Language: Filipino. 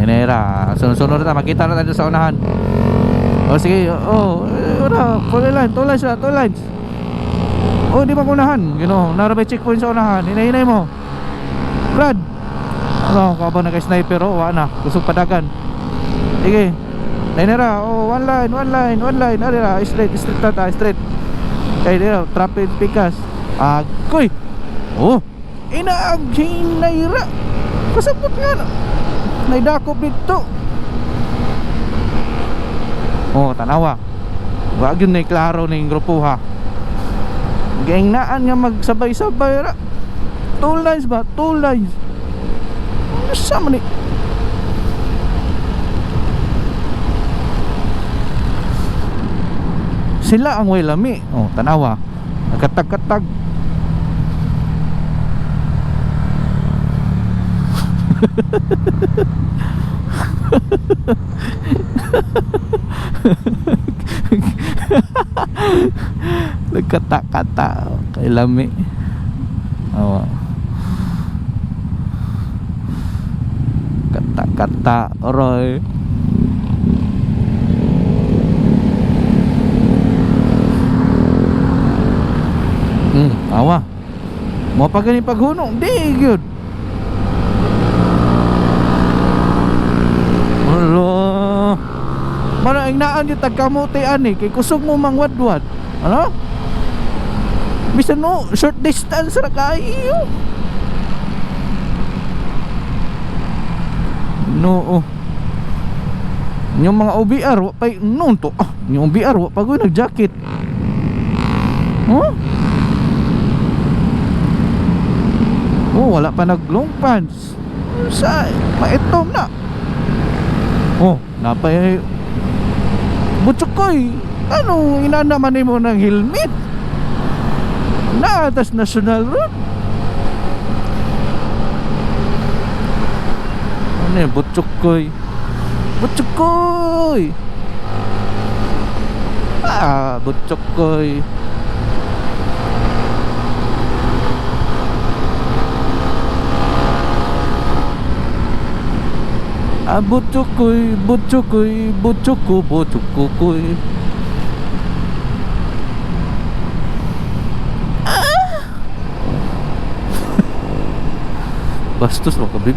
Hinera, sunod-sunod na, makita na tayo sa unahan. O sige, wala, full line, 2 lines na, 2 lines. O, di ba unahan, narabay checkpoint sa unahan, hinay-hinay mo. Brad, ano, kabang naka-sniper, wala na, kusog padagan. Sige, hinera, one line, alira, straight tata, straight. Kaya dito, traffic pikas. Agoy, hinayra, kasabot nga na. Naidakop dito. Tanawa. Wag yun na klaro na yung grupo ha. Gaingnaan nga magsabay-sabay ra. 2 lines ba? 2 lines. Sama ni. Sila ang way lami. Tanawa. Nagkatag-katag. Nagkata-kata kay lami. Kata-kata Roy. Awa. Mo pa gani paghunong, di gyud. Mana ingnaan yung tagkamuti ani kay kusog mo mangwadwad. Ano? Bisan no short distance ra kayo. No. Yung mga OBR wa pa noon to. Yung OBR wa pa go nag-jacket. Wala pa nag long pants. Sa maitom na. Napay Butsukoy, ano inanaman mo ng helmet? Naatas National Road. Ano yung Butsukoy? Butsukoy! Butsukoy. Butsukoy, butsukoy, butsuko, butsukoy. Bastos mo kabig.